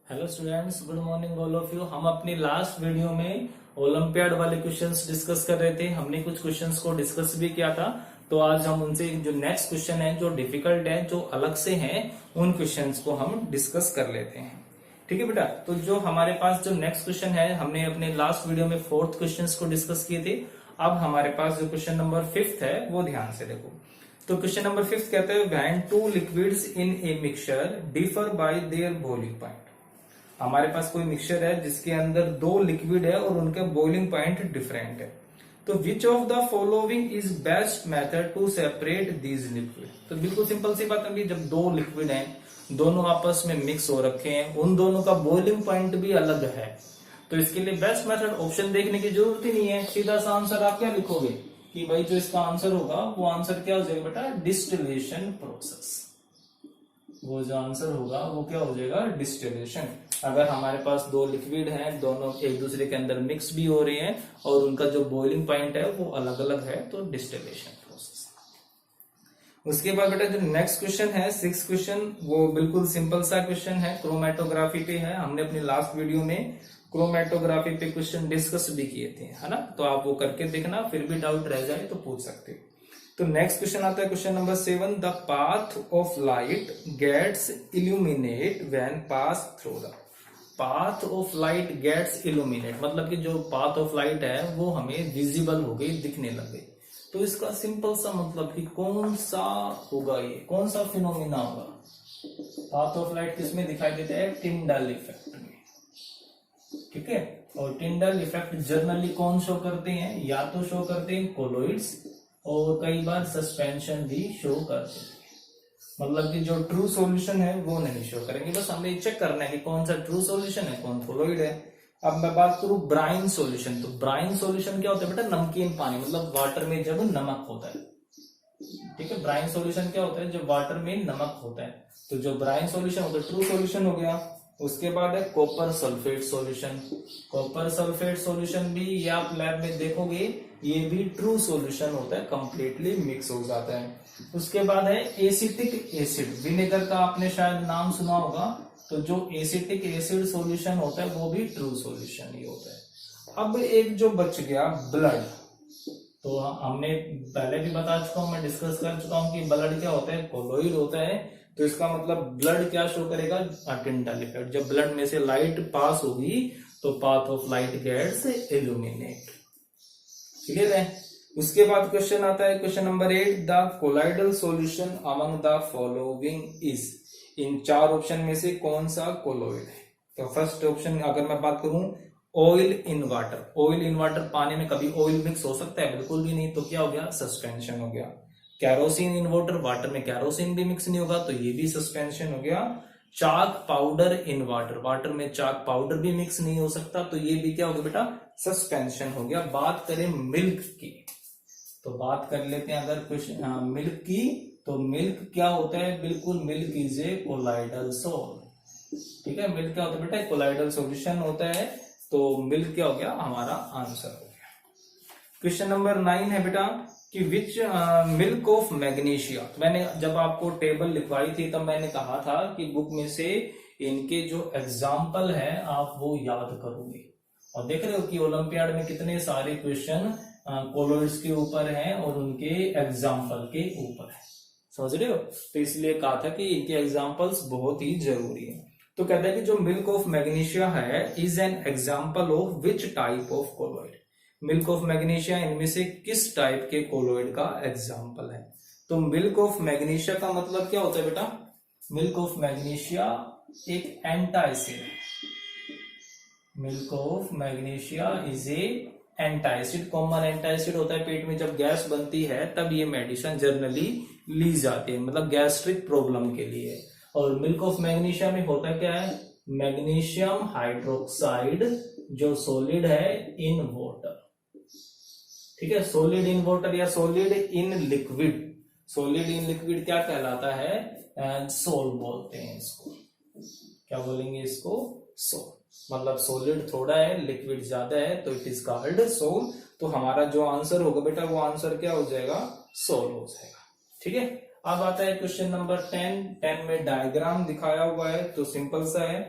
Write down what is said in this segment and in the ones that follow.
Hello students, good morning all of you. हम अपनी last video में ओलंपियाड वाले क्वेश्चंस डिस्कस कर रहे थे। हमने कुछ क्वेश्चंस को डिस्कस भी किया था, तो आज हम उनसे जो नेक्स्ट क्वेश्चन है, जो डिफिकल्ट है, जो अलग से हैं, उन क्वेश्चंस को हम डिस्कस कर लेते हैं। ठीक है बेटा। तो जो हमारे पास जो नेक्स्ट क्वेश्चन है, हमने अपने लास्ट वीडियो में 4th क्वेश्चन को डिस्कस किए थे। अब हमारे पास जो क्वेश्चन नंबर 5th है वो ध्यान से देखो। तो क्वेश्चन नंबर 5th कहते हैं when two liquids in a mixture differ by there boiling point. हमारे पास कोई मिक्सचर है जिसके अंदर दो लिक्विड है और उनका बॉइलिंग पॉइंट डिफरेंट है, तो which of the following is best method to separate these liquid. तो बिल्कुल सिंपल सी बात है, जब दो लिक्विड हैं, दोनों आपस में मिक्स हो रखे हैं, उन दोनों का बॉइलिंग पॉइंट भी अलग है, तो इसके लिए बेस्ट मेथड ऑप्शन देखने की जरूरत ही नहीं है। सीधा सा आंसर आप क्या लिखोगे कि भाई जो इसका आंसर होगा वो आंसर क्या हो जाएगा बेटा, डिस्टिलेशन प्रोसेस। वो जो आंसर होगा वो क्या हो जाएगा, डिस्टिलेशन। अगर हमारे पास दो लिक्विड हैं, दोनों एक दूसरे के अंदर मिक्स भी हो रहे हैं और उनका जो बॉइलिंग पॉइंट है वो अलग अलग है, तो डिस्टिलेशन प्रोसेस। उसके बाद बेटा जो नेक्स्ट क्वेश्चन है, 6th क्वेश्चन, वो बिल्कुल सिंपल सा क्वेश्चन है, क्रोमेटोग्राफी पे है। हमने अपनी लास्ट वीडियो में क्रोमेटोग्राफी पे क्वेश्चन डिस्कस भी किए थे, है ना। तो आप वो करके देखना, फिर भी डाउट रह जाए तो पूछ सकते हो। तो नेक्स्ट क्वेश्चन आता है question number 7, the path of light gets illuminate when pass through the. Path of light gets illuminate मतलब कि जो पाथ ऑफ लाइट है वो हमें विजिबल हो गई, दिखने लग गई। तो इसका सिंपल सा मतलब कि कौन सा होगा, ये कौन सा फिनोमिना होगा। पाथ ऑफ लाइट किसमें दिखाई देता है, टिंडल इफेक्ट में। ठीक है। और टिंडल इफेक्ट जनरली कौन शो करते हैं, या तो शो करते हैं कोलोइड्स, और कई बार सस्पेंशन भी शो करते हैं। मतलब कि जो ट्रू सॉल्यूशन है वो नहीं शो करेंगे, बस हमें चेक करना है कि कौन सा ट्रू सॉल्यूशन है, कौन कोलोइड है। अब मैं बात करूं ब्राइन सॉल्यूशन, तो ब्राइन सॉल्यूशन क्या होता है बेटा, नमकीन पानी, मतलब वाटर में जब नमक होता है। ठीक है। ब्राइन सॉल्यूशन क्या होता है, जब वाटर में नमक होता है, तो जो ब्राइन सॉल्यूशन होता है ट्रू सॉल्यूशन हो गया। उसके बाद है copper sulphate solution. Copper sulphate solution भी ये आप लैब में देखोगे, ये भी ट्रू सॉल्यूशन होता है, कंप्लीटली मिक्स हो जाता है। उसके बाद है एसिटिक एसिड, विनेगर का आपने शायद नाम सुना होगा, तो जो एसिटिक एसिड सॉल्यूशन होता है वो भी ट्रू सॉल्यूशन ही होता है। अब एक जो बच गया ब्लड, तो हमने पहले भी बता चुका हूं, मैं डिस्कस कर चुका हूं कि ब्लड क्या होता है, कोलोइड होता है। तो इसका मतलब ब्लड क्या शो करेगा, टिंडल इफेक्ट। जब ब्लड में से लाइट पास होगी तो path of light gets illuminate. Clear है। उसके बाद क्वेश्चन आता है question number 8, the colloidal solution among the following is. इन चार ऑप्शन में से कौन सा कोलोइड है। तो फर्स्ट ऑप्शन अगर मैं बात करूं, oil in water. Oil in water, पानी में कभी ऑयल मिक्स हो सकता है, बिल्कुल भी नहीं, तो क्या हो गया, सस्पेंशन हो गया। कैरोसिन इन वाटर, वाटर में कैरोसिन भी मिक्स नहीं होगा, तो ये भी सस्पेंशन हो गया। Chalk powder in water, water में चाक पाउडर भी मिक्स नहीं हो सकता, तो ये भी क्या हो गया बेटा, सस्पेंशन हो गया। बात करें मिल्क की, तो बात कर लेते हैं अगर क्वेश्चन मिल्क की, तो मिल्क क्या होता है, बिल्कुल milk is a colloidal sol. ठीक है। मिल्क क्या होता है बेटा, कोलाइडल सॉल्यूशन होता है, तो मिल्क क्या हो गया, हमारा आंसर हो गया। क्वेश्चन नंबर 9 है बेटा कि विच मिल्क ऑफ मैग्नीशिया। तो मैंने जब आपको टेबल लिखवाई थी तब मैंने कहा था कि बुक में से इनके जो एग्जाम्पल है आप वो याद करोगे, और देख रहे हो कि ओलंपियाड में कितने सारे क्वेश्चन कोलोइड्स के ऊपर हैं और उनके एग्जाम्पल के ऊपर है, समझ रहे हो। तो इसलिए कहा था कि इनके एग्जाम्पल्स बहुत ही जरूरी है। तो कहता है कि जो मिल्क ऑफ मैग्नीशिया है is an example of which type of colloid. Milk of magnesia इनमें से किस टाइप के कोलोइड का एग्जाम्पल है। तो मिल्क ऑफ मैग्नीशिया का मतलब क्या होता है बेटा, मिल्क ऑफ मैग्नीशिया एक एंटासिड है। Milk of magnesia is a antacid, common antacid होता है। पेट में जब गैस बनती है तब ये मेडिसिन जनरली ली जाती है, मतलब गैस्ट्रिक प्रॉब्लम के लिए। और मिल्क ऑफ मैग्नीशिया में होता क्या है, मैग्नीशियम हाइड्रोक्साइड जो सॉलिड है इन वाटर। ठीक है। सॉलिड इन वाटर या solid in liquid, solid in liquid क्या कहलाता है, सोल बोलते हैं इसको। क्या बोलेंगे इसको, सोल। मतलब सॉलिड थोड़ा है, लिक्विड ज्यादा है, तो इट इज कॉल्ड सोल। तो हमारा जो आंसर होगा बेटा, वो आंसर क्या हो जाएगा, सोल हो जाएगा। ठीक है। अब आता है क्वेश्चन नंबर 10 में डायग्राम दिखाया हुआ है, तो सिंपल सा है।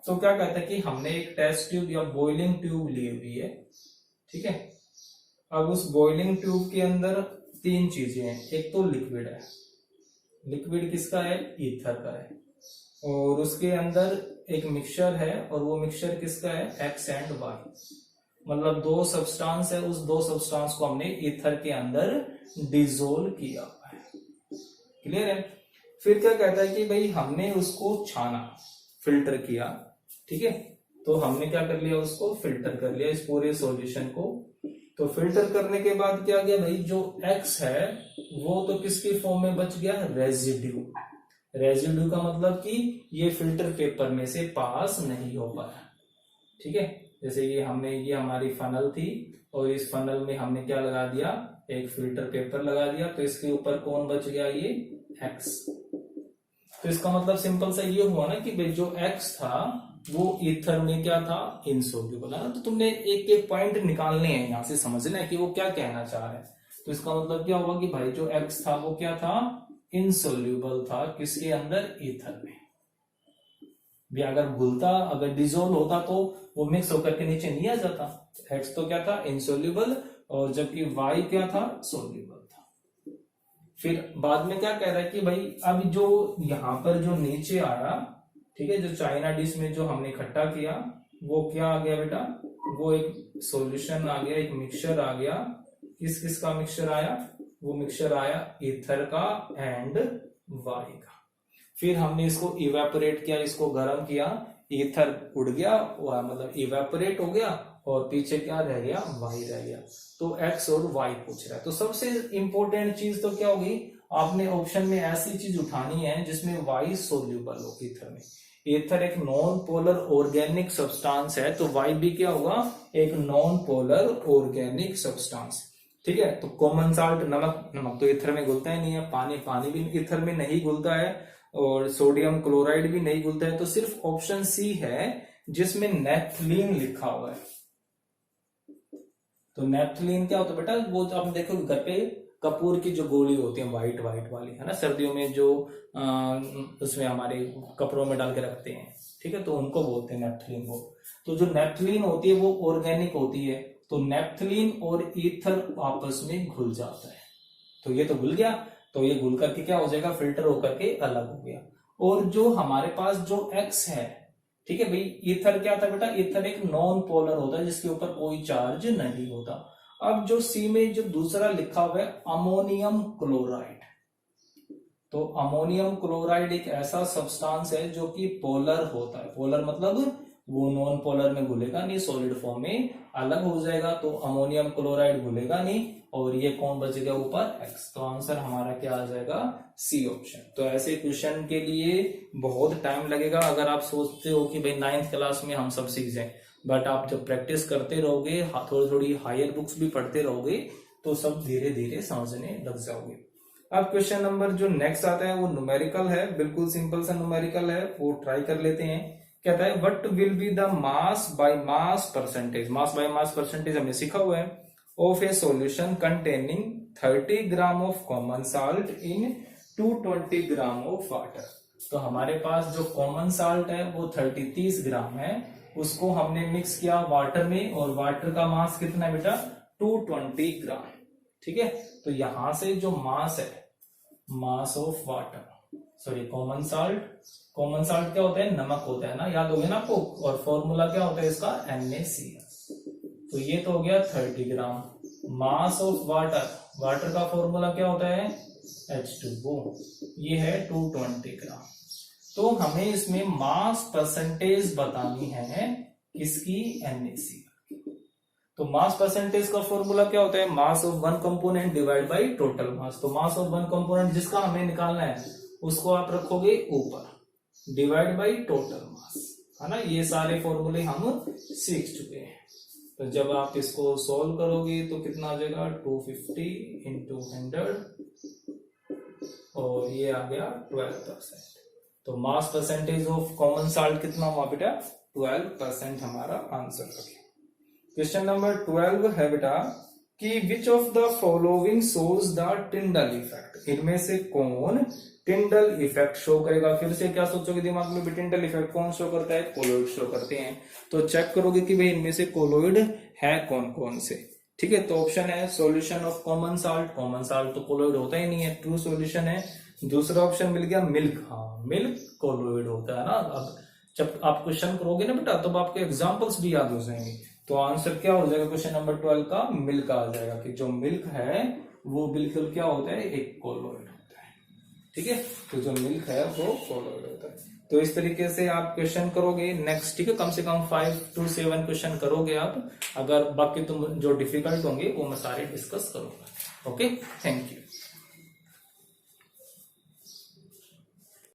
तो क्या कहता है कि हमने एक टेस्ट ट्यूब या बॉइलिंग ट्यूब ली हुई है, ठीक है। अब उस बॉइलिंग ट्यूब के अंदर 3 चीजें हैं। एक तो लिक्विड है, लिक्विड किसका है, ईथर का है, और उसके अंदर एक मिक्सचर है, और वो मिक्सचर किसका है, एक्स एंड वाई, मतलब 2 सब्सटेंस है। उस 2 सब्सटेंस को हमने ईथर के अंदर डिसोल्व किया हुआ है, क्लियर है। फिर क्या कहता है कि भाई हमने उसको छाना, फिल्टर किया, ठीक है। तो हमने क्या कर लिया, उसको फिल्टर कर लिया इस पूरे सॉल्यूशन को। तो फिल्टर करने के बाद क्या गया भाई, जो एक्स है वो तो किसके फॉर्म में बच गया, रेजिड्यू। रेजिड्यू का मतलब कि ये फिल्टर पेपर में से पास नहीं हो पाया, ठीक है। जैसे ये हमारी फनल थी, और इस फनल में हमने क्या लगा दिया, एक फिल्टर पेपर लगा दिया, तो इसके ऊपर कौन बच गया, ये एक्स। तो इसका मतलब सिंपल सा ये हुआ ना कि भाई जो एक्स था वो ईथर में क्या था, इनसोल्यूबल है ना। तो तुमने एक एक पॉइंट निकालने हैं, यहां से समझना है कि वो क्या कहना चाह रहा है। तो इसका मतलब क्या होगा कि भाई जो एक्स था वो क्या था, इनसोल्यूबल था, किसके अंदर, ईथर में। भी अगर घुलता, अगर डिजोल्व होता तो वो मिक्स होकर के नीचे नहीं आ जाता। एक्स तो क्या था, इनसोल्यूबल, और जबकि वाई क्या था, सोल्यूबल था। फिर बाद में क्या कह रहा है कि भाई अब जो यहां पर जो नीचे आया, ठीक है, जो चाइना डिश में जो हमने इकट्ठा किया वो क्या आ गया बेटा, वो एक सॉल्यूशन आ गया, एक मिक्सचर आ गया। किस किस का मिक्सचर आया, वो मिक्सचर आया ईथर का एंड वाई का। फिर हमने इसको इवेपोरेट किया, इसको गर्म किया, ईथर उड़ गया, मतलब इवेपोरेट हो गया, और पीछे क्या रह गया, वाई रह गया। तो एक्स और वाई पूछ रहा है। तो सबसे इंपॉर्टेंट चीज तो क्या होगी, आपने ऑप्शन में ऐसी चीज उठानी है जिसमें वाई सोल्यूबल हो ईथर में। ईथर एक नॉन पोलर ऑर्गेनिक सब्सटेंस है, तो वाई भी क्या होगा, एक नॉन पोलर ऑर्गेनिक सब्सटेंस, ठीक है। तो कॉमन साल्ट, नमक, नमक तो ईथर में घुलता ही नहीं है, पानी, पानी भी ईथर में नहीं घुलता है, और सोडियम क्लोराइड भी नहीं घुलता है। तो सिर्फ ऑप्शन सी है जिसमें नेफ्थलीन लिखा हुआ है। तो नेफ्थलीन क्या होता है बेटा, वो आप देखो घर पे कपूर की जो गोली होती है, व्हाइट व्हाइट वाली, है ना, सर्दियों में जो उसमें हमारे कपड़ों में डाल के रखते हैं, ठीक है, तो उनको बोलते हैं नेफ्थलीन को। तो जो नेफ्थलीन होती है वो ऑर्गेनिक होती है, तो नेफ्थलीन और ईथर आपस में घुल जाता है। तो ये तो घुल गया, तो ये घुल करके क्या हो जाएगा, फिल्टर होकर के अलग हो गया। और जो हमारे पास जो एक्स है, ठीक है भाई, ईथर क्या था बेटा, ईथर एक नॉन पोलर होता है जिसके ऊपर कोई चार्ज नहीं होता। अब जो सी में जो दूसरा लिखा हुआ है अमोनियम क्लोराइड, तो अमोनियम क्लोराइड एक ऐसा सब्सटेंस है जो कि पोलर होता है। पोलर मतलब वो नॉन पोलर में घुलेगा नहीं, सॉलिड फॉर्म में अलग हो जाएगा। तो अमोनियम क्लोराइड घुलेगा नहीं, और ये कौन बचेगा ऊपर, एक्स। तो आंसर हमारा क्या आ जाएगा, सी ऑप्शन। तो ऐसे क्वेश्चन के लिए बहुत टाइम लगेगा। अगर आप सोचते हो कि भाई 9th क्लास में हम सब सीख जाएं, बट आप जब प्रैक्टिस करते रहोगे, थोड़ी थोड़ी हायर बुक्स भी पढ़ते रहोगे, तो सब धीरे धीरे समझने लग जाओगे। अब क्वेश्चन नंबर जो नेक्स्ट आता है वो न्यूमेरिकल है, बिल्कुल सिंपल सा न्यूमेरिकल है, वो ट्राई कर लेते हैं। कहता है what will be the mass by mass percentage, mass by mass percentage हमने सीखा हुआ है, of A solution containing 30 gram of common salt in 220 gram of water. तो हमारे पास जो कॉमन साल्ट है वो 30 ग्राम है, उसको हमने मिक्स किया वाटर में, और वाटर का मास कितना है बेटा, 220 ग्राम, ठीक है। तो यहां से जो मास है, mass of water, sorry common salt, common salt क्या होता है, नमक होता है ना, याद हो गया ना आपको, और फॉर्मूला क्या होता है इसका, NaCl। तो ये तो हो गया 30 ग्राम। मास ऑफ वाटर, वाटर का फॉर्मूला क्या होता है, H2O, ये है 220 ग्राम। तो हमें इसमें मास परसेंटेज बतानी है किसकी, NaCl। तो मास परसेंटेज का फॉर्मूला क्या होता है, mass of one component divide by total mass. तो मास ऑफ वन कंपोनेंट जिसका हमें निकालना है उसको आप रखोगे ऊपर, डिवाइड बाय टोटल मास, है ना। ये सारे फॉर्मूले हम सीख चुके हैं। तो जब आप इसको सॉल्व करोगे तो कितना आ जाएगा, 250 इंटू 100, और ये आ गया 12%। तो mass percentage of common salt कितना हुआ बेटा, 12% हमारा आंसर आ गया। क्वेश्चन नंबर 12 है बेटा कि विच of the following shows the Tyndall effect, इनमें से कौन टिंडल इफेक्ट शो करेगा। फिर से क्या सोचोगे दिमाग में भी, टिंडल इफेक्ट कौन शो करता है, कोलोइड शो करते हैं। तो चेक करोगे कि भाई इनमें से कोलोइड है कौन कौन से। ठीक है, तो ऑप्शन है solution of common salt, common salt तो कोलोइड होता ही नहीं है, ट्रू सॉल्यूशन है। दूसरा ऑप्शन मिल गया मिल्क, हाँ मिल्क कोलोइड होता है ना। अब जब आप क्वेश्चन करोगे ना बेटा तब आपके एग्जांपल्स भी याद हो जाएंगे। तो आंसर क्या हो जाएगा क्वेश्चन नंबर 12 का, मिल्क आ जाएगा कि जो मिल्क है वो बिल्कुल क्या होता है, एक कोलोइड होता है। ठीक है, तो जो मिल्क है वो कोलोइड होता है। तो इस तरीके से आप क्वेश्चन करोगे नेक्स्ट। ठीक है, कम से कम 5 to 7 क्वेश्चन करोगे आप। अगर बाकी तुम जो डिफिकल्ट होंगे वो मैं सारे डिस्कस करूंगा। Okay, thank you.